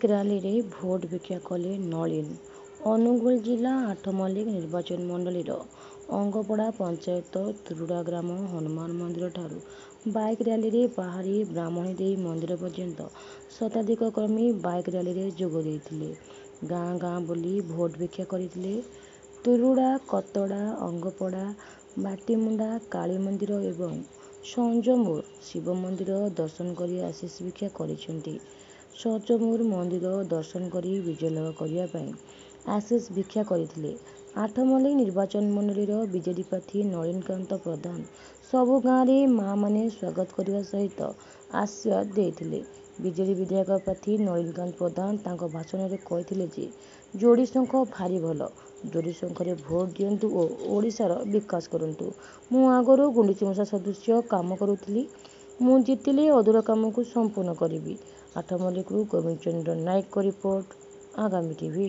ରାଲିରେ ଭୋଟ ଭିକ୍ଷା କଲେ ନଳିନ। ଅନୁଗୁଳ ଜିଲ୍ଲା ଆଠମଲ୍ଲିକ ନିର୍ବାଚନ ମଣ୍ଡଳୀର ଅଙ୍ଗପଡ଼ା ପଞ୍ଚାୟତ ତୁରୁଡ଼ା ଗ୍ରାମ ହନୁମାନ ମନ୍ଦିରଠାରୁ ବାଇକ୍ ରାଲିରେ ବାହାରି ବ୍ରାହ୍ମଣୀଦେଇ ମନ୍ଦିର ପର୍ଯ୍ୟନ୍ତ ଶତାଧିକ କର୍ମୀ ବାଇକ୍ ରାଲିରେ ଯୋଗ ଦେଇଥିଲେ। ଗାଁ ଗାଁ ବୁଲି ଭୋଟ ଭିକ୍ଷା କରିଥିଲେ। ତୁରୁଡ଼ା, କତଡ଼ା, ଅଙ୍ଗପଡ଼ା, ବାଟିମୁଣ୍ଡା, କାଳୀ ମନ୍ଦିର ଏବଂ ସଞ୍ଜମୁର ଶିବ ମନ୍ଦିର ଦର୍ଶନ କରି ଆଶୀଷ ଭିକ୍ଷା କରିଛନ୍ତି। ସଞ୍ଜମୁର ମନ୍ଦିର ଦର୍ଶନ କରି ବିଜୟ ଲାଭ କରିବା ପାଇଁ ଆଶୀଷ ଭିକ୍ଷା କରିଥିଲେ। ଆଠମଲ୍ଲିକ ନିର୍ବାଚନ ମଣ୍ଡଳୀର ବିଜେଡି ପ୍ରାର୍ଥୀ ନଳିନକାନ୍ତ ପ୍ରଧାନ ସବୁ ଗାଁରେ ମାଆମାନେ ସ୍ୱାଗତ କରିବା ସହିତ ଆଶୀର୍ବାଦ ଦେଇଥିଲେ। ବିଜେଡି ବିଧାୟକ ପ୍ରାର୍ଥୀ ନଳିନକାନ୍ତ ପ୍ରଧାନ ତାଙ୍କ ଭାଷଣରେ କହିଥିଲେ ଯେ ଯୋଡ଼ି ଶଙ୍ଖ ଭାରି ଭଲ, ଯୋଡ଼ି ଶଙ୍ଖରେ ଭୋଟ ଦିଅନ୍ତୁ ଓ ଓଡ଼ିଶାର ବିକାଶ କରନ୍ତୁ। ମୁଁ ଆଗରୁ ଗୁଣ୍ଡିଚିମୂଷା ସଦୃଶ୍ୟ କାମ କରୁଥିଲି, ମୁଁ ଜିତିଲେ ଅଧୁରା କାମକୁ ସମ୍ପୂର୍ଣ୍ଣ କରିବି। ଆଠମଲ୍ଲିକରୁ ଗୋବିନ୍ଦ ଚନ୍ଦ୍ର ନାୟକଙ୍କ ରିପୋର୍ଟ, ଆଗାମୀ ଟିଭି।